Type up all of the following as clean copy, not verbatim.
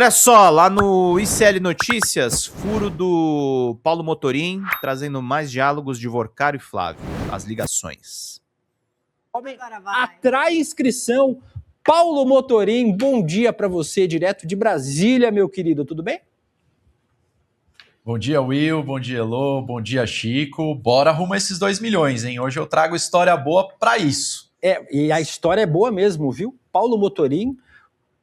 Olha só, lá no ICL Notícias, furo do Paulo Motorim, trazendo mais diálogos de Vorcaro e Flávio, as ligações. Atrai inscrição. Paulo Motorim, bom dia para você, direto de Brasília, meu querido, tudo bem? Bom dia, Will, bom dia, Elô, bom dia, Chico. Bora arrumar esses 2 milhões, hein? Hoje eu trago história boa para isso. E a história é boa mesmo, viu? Paulo Motorim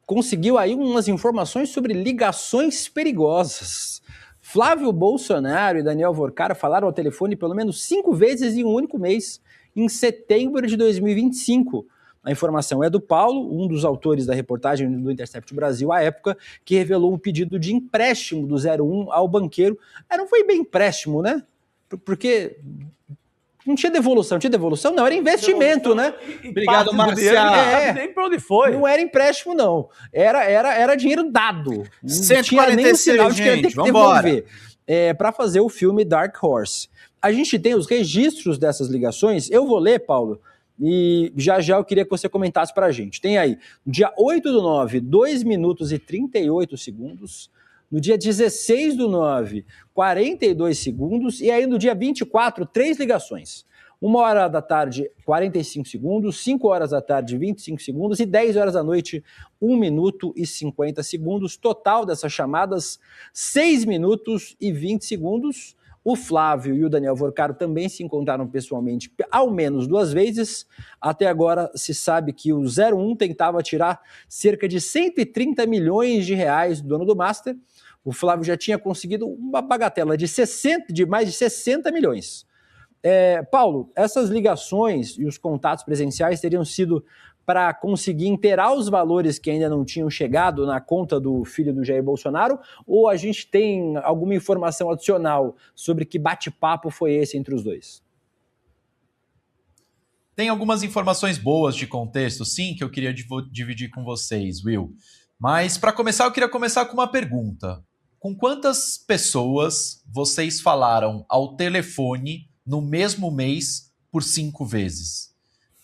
conseguiu aí umas informações sobre ligações perigosas. Flávio Bolsonaro e Daniel Vorcaro falaram ao telefone pelo menos 5 vezes em um único mês, em setembro de 2025. A informação é do Paulo, um dos autores da reportagem do Intercept Brasil à época, que revelou um pedido de empréstimo do 01 ao banqueiro. Não foi bem empréstimo, né? Porque não tinha devolução. Tinha devolução? Não, era investimento, né? Obrigado, Marcial. Nem pra onde foi. Não era empréstimo, não. Era dinheiro dado. Não 146, tinha nem sinal de que ia ter que devolver. Para fazer o filme Dark Horse. A gente tem os registros dessas ligações. Eu vou ler, Paulo, e já eu queria que você comentasse pra gente. Tem aí, no dia 8/9, 2 minutos e 38 segundos. No dia 16/9, 42 segundos. E aí no dia 24, 3 ligações. 1 hora da tarde, 45 segundos. 5 horas da tarde, 25 segundos. E 10 horas da noite, 1 minuto e 50 segundos. Total dessas chamadas, 6 minutos e 20 segundos. O Flávio e o Daniel Vorcaro também se encontraram pessoalmente ao menos 2 vezes. Até agora se sabe que o 01 tentava tirar cerca de 130 milhões de reais do dono do Master. O Flávio já tinha conseguido uma bagatela de mais de 60 milhões. Paulo, essas ligações e os contatos presenciais teriam sido para conseguir inteirar os valores que ainda não tinham chegado na conta do filho do Jair Bolsonaro, ou a gente tem alguma informação adicional sobre que bate-papo foi esse entre os dois? Tem algumas informações boas de contexto, sim, que eu queria dividir com vocês, Will. Mas, para começar, eu queria começar com uma pergunta. Com quantas pessoas vocês falaram ao telefone no mesmo mês por 5 vezes?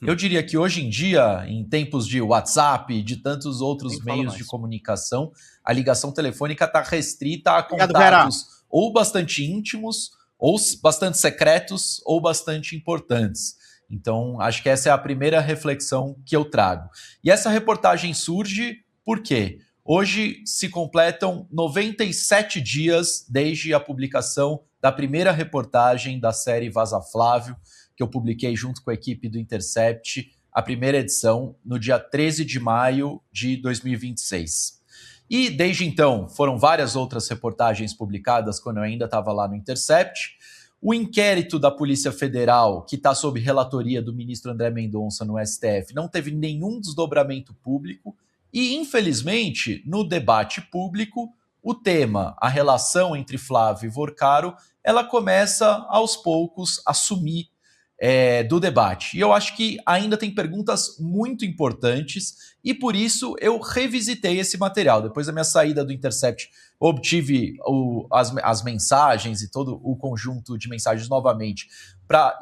Eu diria que hoje em dia, em tempos de WhatsApp e de tantos outros meios de comunicação, a ligação telefônica está restrita a contatos ou bastante íntimos, ou bastante secretos, ou bastante importantes. Então, acho que essa é a primeira reflexão que eu trago. E essa reportagem surge por quê? Hoje se completam 97 dias desde a publicação da primeira reportagem da série Vaza Flávio, que eu publiquei junto com a equipe do Intercept, a primeira edição, no dia 13 de maio de 2026. E desde então, foram várias outras reportagens publicadas quando eu ainda estava lá no Intercept. O inquérito da Polícia Federal, que está sob relatoria do ministro André Mendonça no STF, não teve nenhum desdobramento público. E, infelizmente, no debate público, o tema, a relação entre Flávio e Vorcaro, ela começa aos poucos a sumir do debate. E eu acho que ainda tem perguntas muito importantes e por isso eu revisitei esse material. Depois da minha saída do Intercept, obtive as mensagens e todo o conjunto de mensagens novamente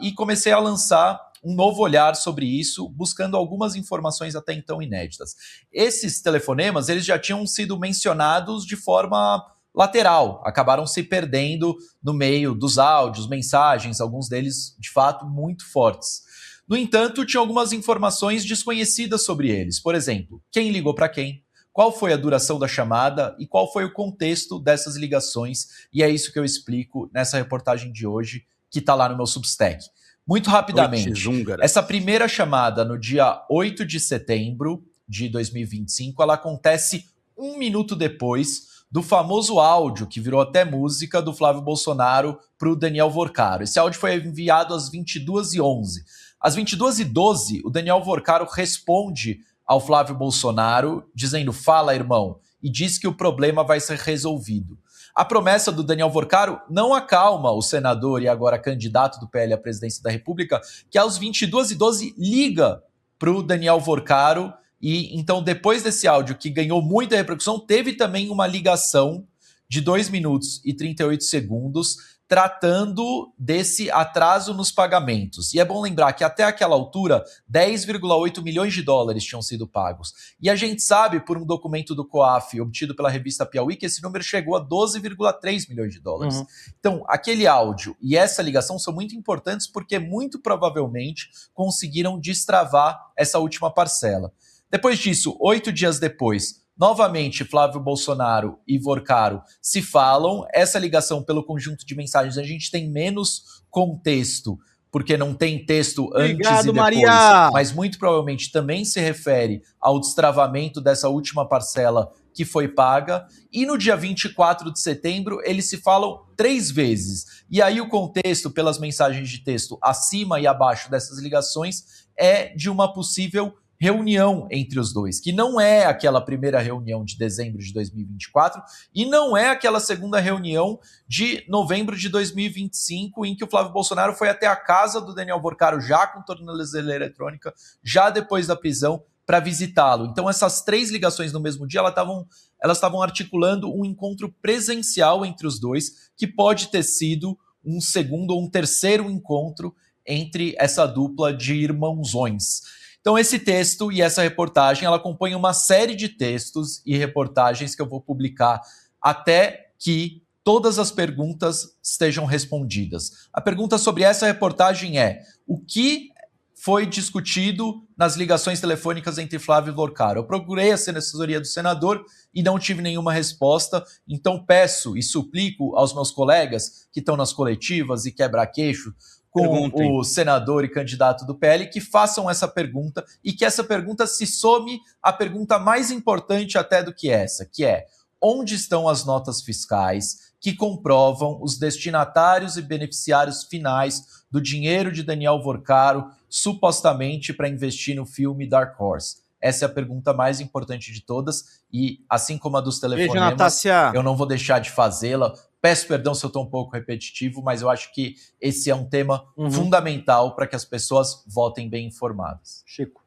e comecei a lançar um novo olhar sobre isso, buscando algumas informações até então inéditas. Esses telefonemas, eles já tinham sido mencionados de forma lateral, acabaram se perdendo no meio dos áudios, mensagens, alguns deles, de fato, muito fortes. No entanto, tinha algumas informações desconhecidas sobre eles. Por exemplo, quem ligou para quem, qual foi a duração da chamada e qual foi o contexto dessas ligações, e é isso que eu explico nessa reportagem de hoje, que está lá no meu Substack. Muito rapidamente, essa primeira chamada no dia 8 de setembro de 2025, ela acontece 1 minuto depois do famoso áudio, que virou até música, do Flávio Bolsonaro para o Daniel Vorcaro. Esse áudio foi enviado às 22h11. Às 22h12, o Daniel Vorcaro responde ao Flávio Bolsonaro, dizendo, fala, irmão, e diz que o problema vai ser resolvido. A promessa do Daniel Vorcaro não acalma o senador e agora candidato do PL à presidência da República, que aos 22h12 liga para o Daniel Vorcaro. E então, depois desse áudio, que ganhou muita repercussão, teve também uma ligação de 2 minutos e 38 segundos tratando desse atraso nos pagamentos. E é bom lembrar que até aquela altura, 10,8 milhões de dólares tinham sido pagos. E a gente sabe, por um documento do COAF obtido pela revista Piauí, que esse número chegou a 12,3 milhões de dólares. Uhum. Então, aquele áudio e essa ligação são muito importantes porque muito provavelmente conseguiram destravar essa última parcela. Depois disso, 8 dias depois, novamente, Flávio Bolsonaro e Vorcaro se falam. Essa ligação pelo conjunto de mensagens, a gente tem menos contexto, porque não tem texto antes e depois, Maria! mas muito provavelmente também se refere ao destravamento dessa última parcela que foi paga. E no dia 24 de setembro, eles se falam 3 vezes. E aí o contexto, pelas mensagens de texto acima e abaixo dessas ligações, é de uma possível reunião entre os dois, que não é aquela primeira reunião de dezembro de 2024 e não é aquela segunda reunião de novembro de 2025, em que o Flávio Bolsonaro foi até a casa do Daniel Vorcaro já com tornozeleira eletrônica, já depois da prisão, para visitá-lo. Então essas 3 ligações no mesmo dia, elas estavam articulando um encontro presencial entre os dois, que pode ter sido um segundo ou um terceiro encontro entre essa dupla de irmãozões. Então esse texto e essa reportagem, ela acompanha uma série de textos e reportagens que eu vou publicar até que todas as perguntas estejam respondidas. A pergunta sobre essa reportagem é: o que foi discutido nas ligações telefônicas entre Flávio e Vorcaro? Eu procurei a assessoria do senador e não tive nenhuma resposta, então peço e suplico aos meus colegas que estão nas coletivas e quebra-queixo com o senador e candidato do PL, que façam essa pergunta e que essa pergunta se some à pergunta mais importante até do que essa, que é: onde estão as notas fiscais que comprovam os destinatários e beneficiários finais do dinheiro de Daniel Vorcaro, supostamente para investir no filme Dark Horse? Essa é a pergunta mais importante de todas e, assim como a dos telefonemas, eu não vou deixar de fazê-la. Peço perdão se eu estou um pouco repetitivo, mas eu acho que esse é um tema fundamental para que as pessoas votem bem informadas. Chico.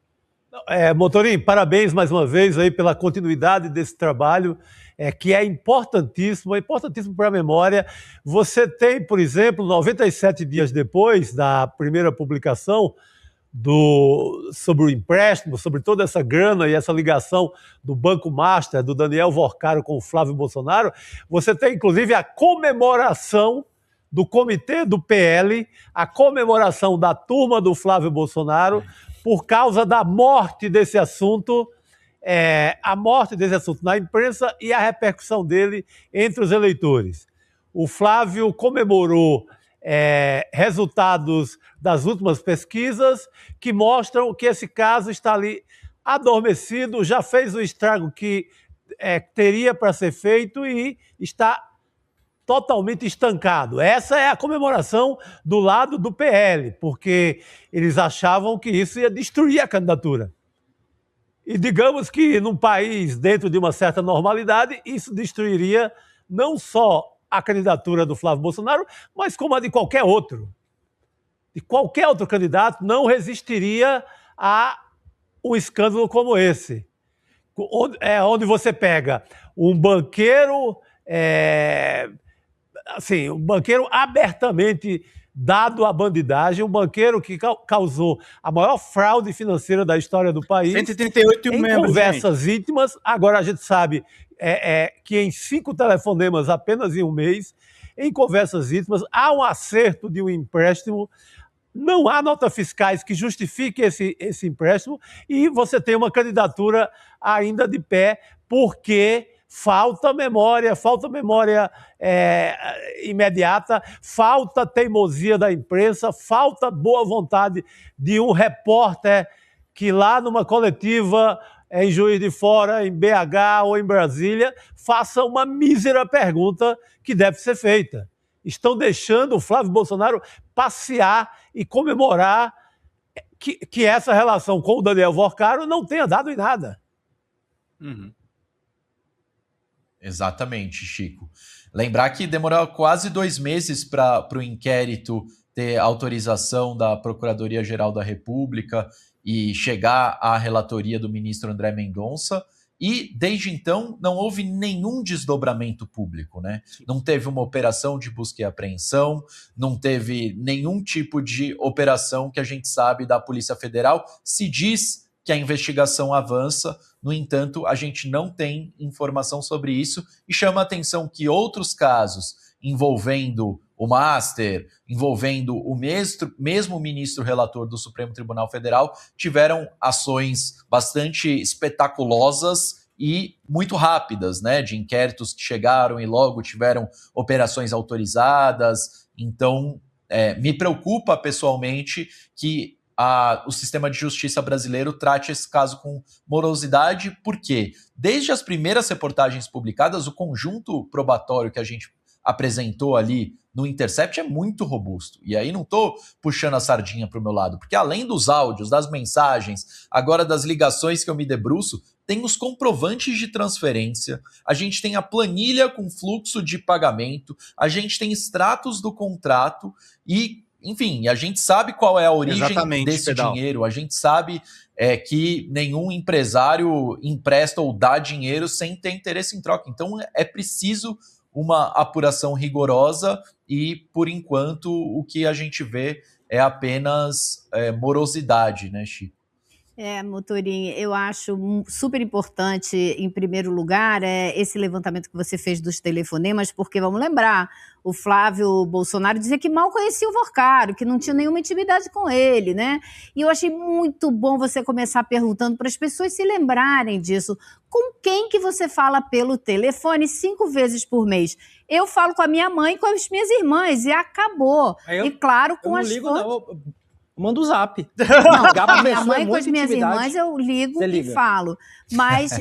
Motorim, parabéns mais uma vez aí pela continuidade desse trabalho, que é importantíssimo para a memória. Você tem, por exemplo, 97 dias depois da primeira publicação sobre o empréstimo, sobre toda essa grana e essa ligação do Banco Master, do Daniel Vorcaro com o Flávio Bolsonaro, você tem inclusive a comemoração do comitê do PL, a comemoração da turma do Flávio Bolsonaro por causa da morte desse assunto, a morte desse assunto na imprensa e a repercussão dele entre os eleitores. O Flávio comemorou resultados das últimas pesquisas que mostram que esse caso está ali adormecido, já fez o estrago que teria para ser feito e está totalmente estancado. Essa é a comemoração do lado do PL, porque eles achavam que isso ia destruir a candidatura. E digamos que num país dentro de uma certa normalidade, isso destruiria não só a candidatura do Flávio Bolsonaro, mas como a de qualquer outro. De qualquer outro candidato não resistiria a um escândalo como esse. Onde você pega um banqueiro, um banqueiro abertamente dado à bandidagem, um banqueiro que causou a maior fraude financeira da história do país. 138 em membros, conversas íntimas. Agora a gente sabe que em 5 telefonemas apenas em um mês, em conversas íntimas, há um acerto de um empréstimo, não há notas fiscais que justifiquem esse empréstimo e você tem uma candidatura ainda de pé porque falta memória imediata, falta teimosia da imprensa, falta boa vontade de um repórter que lá numa coletiva em Juiz de Fora, em BH ou em Brasília, faça uma mísera pergunta que deve ser feita. Estão deixando o Flávio Bolsonaro passear e comemorar que essa relação com o Daniel Vorcaro não tenha dado em nada. Exatamente, Chico. Lembrar que demorou quase 2 meses para o inquérito ter autorização da Procuradoria-Geral da República e chegar à relatoria do ministro André Mendonça, e desde então não houve nenhum desdobramento público, né? Não teve uma operação de busca e apreensão, não teve nenhum tipo de operação que a gente sabe da Polícia Federal. Se diz que a investigação avança, no entanto, a gente não tem informação sobre isso e chama a atenção que outros casos envolvendo o Master, envolvendo o mesmo ministro relator do Supremo Tribunal Federal, tiveram ações bastante espetaculosas e muito rápidas, né, de inquéritos que chegaram e logo tiveram operações autorizadas. Então, me preocupa pessoalmente que o sistema de justiça brasileiro trate esse caso com morosidade, porque desde as primeiras reportagens publicadas, o conjunto probatório que a gente apresentou ali no Intercept é muito robusto. E aí não estou puxando a sardinha para o meu lado, porque além dos áudios, das mensagens, agora das ligações que eu me debruço, tem os comprovantes de transferência, a gente tem a planilha com fluxo de pagamento, a gente tem extratos do contrato e, enfim, a gente sabe qual é a origem desse dinheiro, a gente sabe que nenhum empresário empresta ou dá dinheiro sem ter interesse em troca. Então é preciso uma apuração rigorosa e, por enquanto, o que a gente vê é apenas morosidade, né, Chico? Motorim, eu acho super importante, em primeiro lugar, esse levantamento que você fez dos telefonemas, porque, vamos lembrar, o Flávio Bolsonaro dizia que mal conhecia o Vorcaro, que não tinha nenhuma intimidade com ele, né? E eu achei muito bom você começar perguntando para as pessoas se lembrarem disso. Com quem que você fala pelo telefone 5 vezes por mês? Eu falo com a minha mãe e com as minhas irmãs, e acabou. E claro, com as fontes... Manda o zap. Não, com a minha mãe e com as minhas irmãs eu ligo e falo. Mas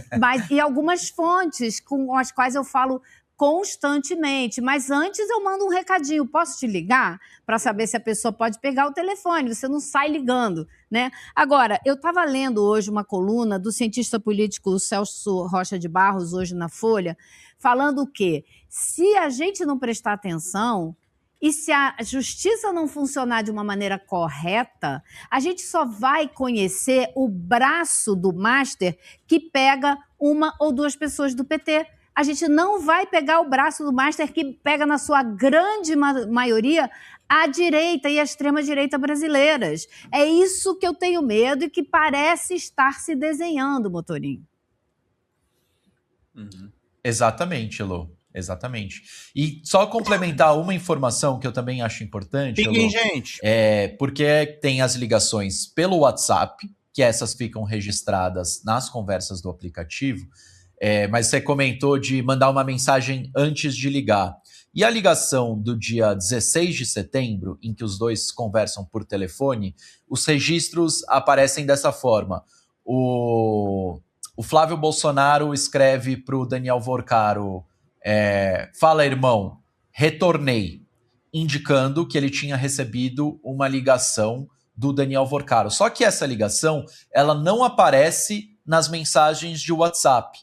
e algumas fontes com as quais eu falo constantemente. Mas antes eu mando um recadinho. Posso te ligar? Para saber se a pessoa pode pegar o telefone. Você não sai ligando, né? Agora, eu estava lendo hoje uma coluna do cientista político Celso Rocha de Barros, hoje na Folha, falando o quê? Se a gente não prestar atenção... E se a justiça não funcionar de uma maneira correta, a gente só vai conhecer o braço do Master que pega 1 ou 2 pessoas do PT. A gente não vai pegar o braço do Master que pega, na sua grande maioria, a direita e a extrema-direita brasileiras. É isso que eu tenho medo e que parece estar se desenhando, Motorim. Exatamente, Elô. Exatamente. E só complementar uma informação que eu também acho importante, Elô, gente. Porque tem as ligações pelo WhatsApp, que essas ficam registradas nas conversas do aplicativo, mas você comentou de mandar uma mensagem antes de ligar. E a ligação do dia 16 de setembro, em que os dois conversam por telefone, os registros aparecem dessa forma. O Flávio Bolsonaro escreve para o Daniel Vorcaro: fala, irmão, retornei, indicando que ele tinha recebido uma ligação do Daniel Vorcaro. Só que essa ligação, ela não aparece nas mensagens de WhatsApp.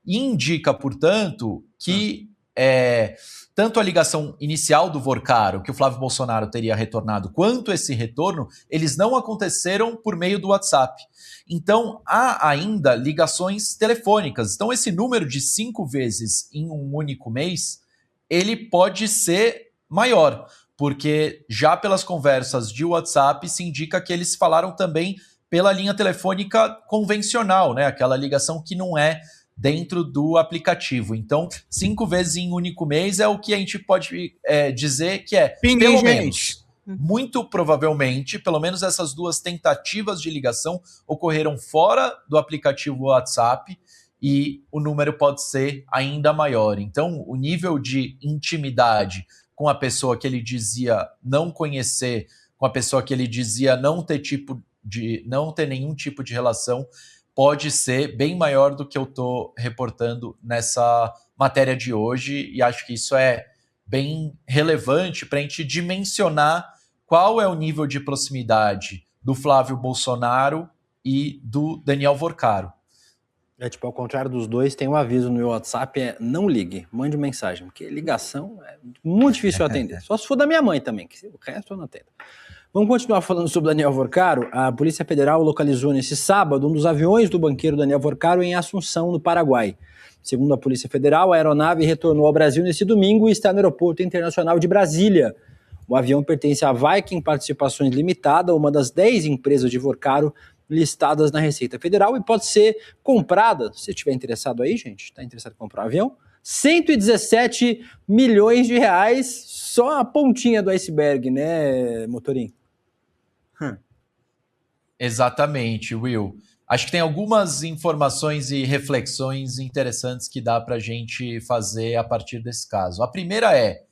E indica, portanto, que tanto a ligação inicial do Vorcaro, que o Flávio Bolsonaro teria retornado, quanto esse retorno, eles não aconteceram por meio do WhatsApp. Então, há ainda ligações telefônicas. Então, esse número de 5 vezes em um único mês, ele pode ser maior, porque já pelas conversas de WhatsApp se indica que eles falaram também pela linha telefônica convencional, né? Aquela ligação que não é dentro do aplicativo. Então, 5 vezes em um único mês é o que a gente pode dizer que pelo menos... Muito provavelmente, pelo menos essas 2 tentativas de ligação ocorreram fora do aplicativo WhatsApp e o número pode ser ainda maior. Então, o nível de intimidade com a pessoa que ele dizia não conhecer, com a pessoa que ele dizia não ter nenhum tipo de relação, pode ser bem maior do que eu estou reportando nessa matéria de hoje, e acho que isso é bem relevante para a gente dimensionar qual é o nível de proximidade do Flávio Bolsonaro e do Daniel Vorcaro. Ao contrário dos dois, tem um aviso no meu WhatsApp, não ligue, mande mensagem, porque ligação é muito difícil eu atender. Só se for da minha mãe também, que o resto eu não atendo. Vamos continuar falando sobre Daniel Vorcaro. A Polícia Federal localizou nesse sábado um dos aviões do banqueiro Daniel Vorcaro em Assunção, no Paraguai. Segundo a Polícia Federal, a aeronave retornou ao Brasil nesse domingo e está no Aeroporto Internacional de Brasília. O avião pertence à Viking Participações Limitada, uma das 10 empresas de Vorcaro listadas na Receita Federal, e pode ser comprada, se estiver interessado aí, gente, está interessado em comprar um avião, 117 milhões de reais, só a pontinha do iceberg, né, Motorim? Exatamente, Will. Acho que tem algumas informações e reflexões interessantes que dá para a gente fazer a partir desse caso. A primeira é: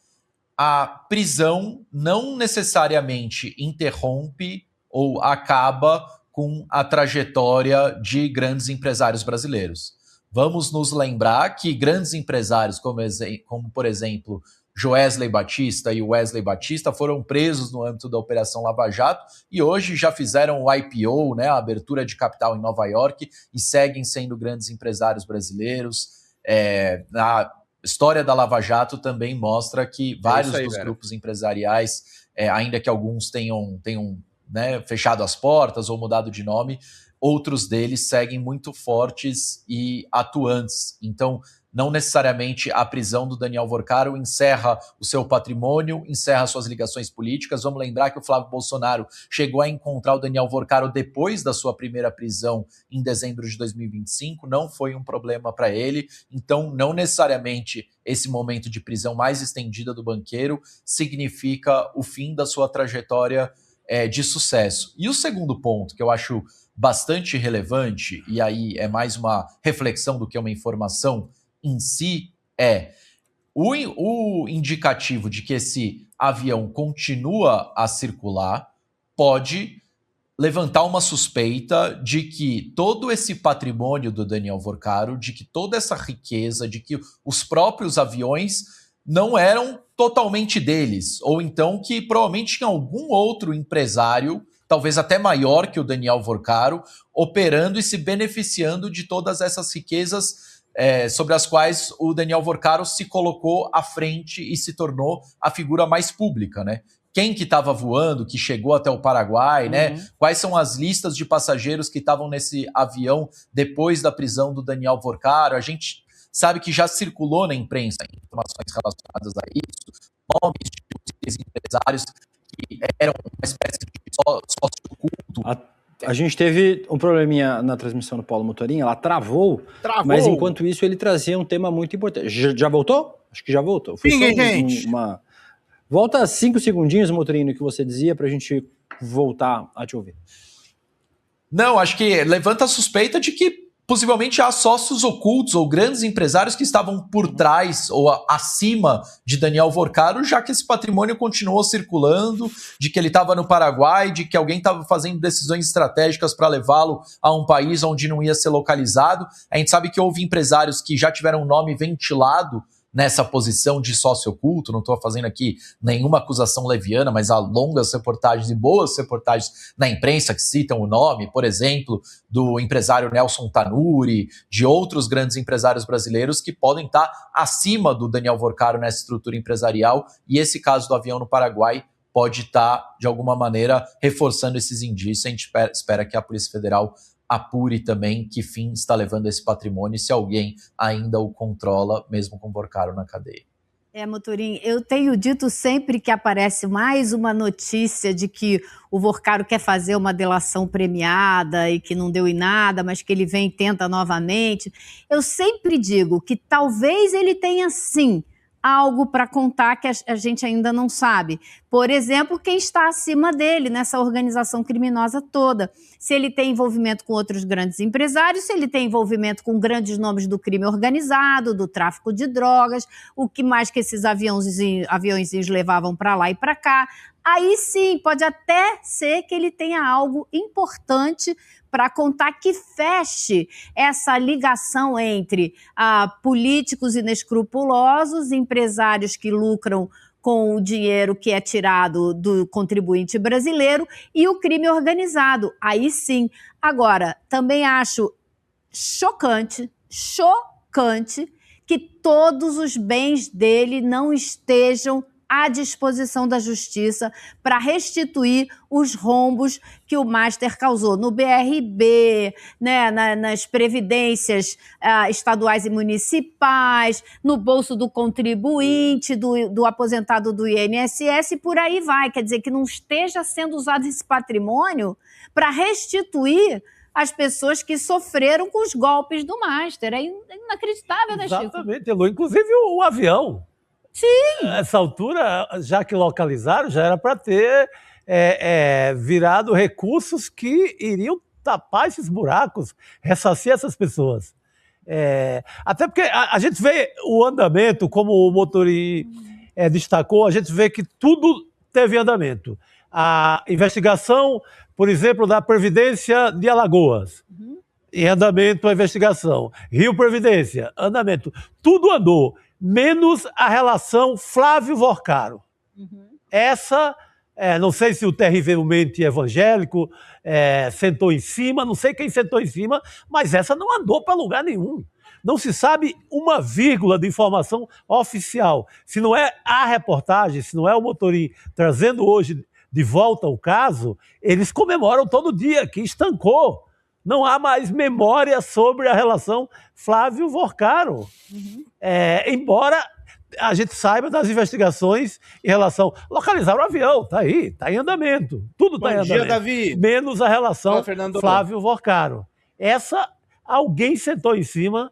a prisão não necessariamente interrompe ou acaba com a trajetória de grandes empresários brasileiros. Vamos nos lembrar que grandes empresários, como por exemplo, Joesley Batista e Wesley Batista, foram presos no âmbito da Operação Lava Jato e hoje já fizeram o IPO, né, a abertura de capital em Nova York, e seguem sendo grandes empresários brasileiros. A história da Lava Jato também mostra que vários dos grupos empresariais, ainda que alguns tenham né, fechado as portas ou mudado de nome, outros deles seguem muito fortes e atuantes. Então, não necessariamente a prisão do Daniel Vorcaro encerra o seu patrimônio, encerra suas ligações políticas. Vamos lembrar que o Flávio Bolsonaro chegou a encontrar o Daniel Vorcaro depois da sua primeira prisão em dezembro de 2025, não foi um problema para ele. Então, não necessariamente esse momento de prisão mais estendida do banqueiro significa o fim da sua trajetória de sucesso. E o segundo ponto, que eu acho bastante relevante, e aí é mais uma reflexão do que uma informação em si, é o indicativo de que esse avião continua a circular pode levantar uma suspeita de que todo esse patrimônio do Daniel Vorcaro, de que toda essa riqueza, de que os próprios aviões não eram totalmente deles, ou então que provavelmente tinha algum outro empresário, talvez até maior que o Daniel Vorcaro, operando e se beneficiando de todas essas riquezas sobre as quais o Daniel Vorcaro se colocou à frente e se tornou a figura mais pública, né? Quem que estava voando, que chegou até o Paraguai, né? Quais são as listas de passageiros que estavam nesse avião depois da prisão do Daniel Vorcaro? A gente sabe que já circulou na imprensa informações relacionadas a isso, nomes de empresários que eram uma espécie de sócio-culto. A gente teve um probleminha na transmissão do Paulo Motorim, ela travou, mas enquanto isso ele trazia um tema muito importante. Já voltou? Acho que já voltou. Sim, gente. Volta 5 segundinhos, Motorim, no que você dizia, pra gente voltar a te ouvir. Não, acho que levanta a suspeita de que possivelmente há sócios ocultos ou grandes empresários que estavam por trás ou acima de Daniel Vorcaro, já que esse patrimônio continuou circulando, de que ele estava no Paraguai, de que alguém estava fazendo decisões estratégicas para levá-lo a um país onde não ia ser localizado. A gente sabe que houve empresários que já tiveram o nome ventilado nessa posição de sócio oculto. Não estou fazendo aqui nenhuma acusação leviana, mas há longas reportagens e boas reportagens na imprensa que citam o nome, por exemplo, do empresário Nelson Tanuri, de outros grandes empresários brasileiros que podem estar acima do Daniel Vorcaro nessa estrutura empresarial, e esse caso do avião no Paraguai pode estar, de alguma maneira, reforçando esses indícios. A gente espera que a Polícia Federal apure também que fim está levando esse patrimônio e se alguém ainda o controla, mesmo com Vorcaro na cadeia. Motorim, eu tenho dito sempre que aparece mais uma notícia de que o Vorcaro quer fazer uma delação premiada e que não deu em nada, mas que ele vem e tenta novamente. Eu sempre digo que talvez ele tenha, sim, algo para contar que a gente ainda não sabe. Por exemplo, quem está acima dele nessa organização criminosa toda. Se ele tem envolvimento com outros grandes empresários, se ele tem envolvimento com grandes nomes do crime organizado, do tráfico de drogas, o que mais que esses aviõezinhos levavam para lá e para cá. Aí sim, pode até ser que ele tenha algo importante para contar que feche essa ligação entre políticos inescrupulosos, empresários que lucram com o dinheiro que é tirado do contribuinte brasileiro e o crime organizado. Aí sim. Agora, também acho chocante que todos os bens dele não estejam à disposição da Justiça para restituir os rombos que o Master causou no BRB, né, nas previdências estaduais e municipais, no bolso do contribuinte, do aposentado do INSS, e por aí vai. Quer dizer, que não esteja sendo usado esse patrimônio para restituir as pessoas que sofreram com os golpes do Master. É inacreditável, né, Chico? Exatamente, Elô. Inclusive o avião. Sim. Nessa altura, já que localizaram, já era para ter virado recursos que iriam tapar esses buracos, ressarcir essas pessoas. Até porque a gente vê o andamento, como o Motorim destacou, a gente vê que tudo teve andamento. A investigação, por exemplo, da Previdência de Alagoas, em andamento a investigação. Rio Previdência, andamento. Tudo andou, menos a relação Flávio Vorcaro. Essa, não sei se o terrivelmente evangélico sentou em cima, não sei quem sentou em cima, mas essa não andou para lugar nenhum. Não se sabe uma vírgula de informação oficial. Se não é a reportagem, se não é o Motorim trazendo hoje de volta o caso, eles comemoram todo dia que estancou. Não há mais memória sobre a relação Flávio Vorcaro. Embora a gente saiba das investigações em relação... Localizar o avião, tá aí, tá em andamento. Tudo tá em andamento. Bom dia, Davi. Menos a relação Flávio Vorcaro. Essa, alguém sentou em cima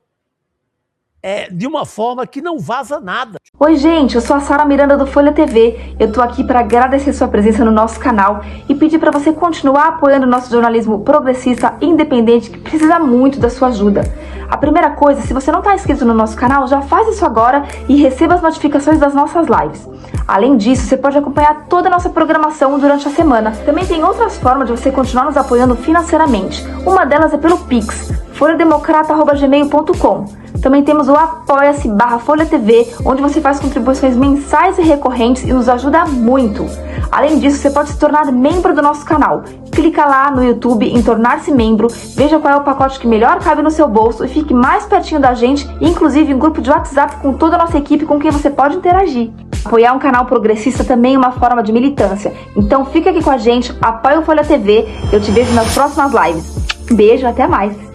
de uma forma que não vaza nada. Oi, gente, eu sou a Sara Miranda do Folha TV. Eu tô aqui para agradecer sua presença no nosso canal e pedir para você continuar apoiando o nosso jornalismo progressista independente, que precisa muito da sua ajuda. A primeira coisa, se você não está inscrito no nosso canal, já faz isso agora e receba as notificações das nossas lives. Além disso, você pode acompanhar toda a nossa programação durante a semana. Também tem outras formas de você continuar nos apoiando financeiramente. Uma delas é pelo Pix, folhademocrata@gmail.com. Também temos o apoia-se/Folha TV, onde você faz contribuições mensais e recorrentes e nos ajuda muito. Além disso, você pode se tornar membro do nosso canal. Clica lá no YouTube em tornar-se membro, veja qual é o pacote que melhor cabe no seu bolso e fique mais pertinho da gente, inclusive em grupo de WhatsApp com toda a nossa equipe com quem você pode interagir. Apoiar um canal progressista também é uma forma de militância. Então fica aqui com a gente, apoia o Folha TV, eu te vejo nas próximas lives. Beijo, até mais!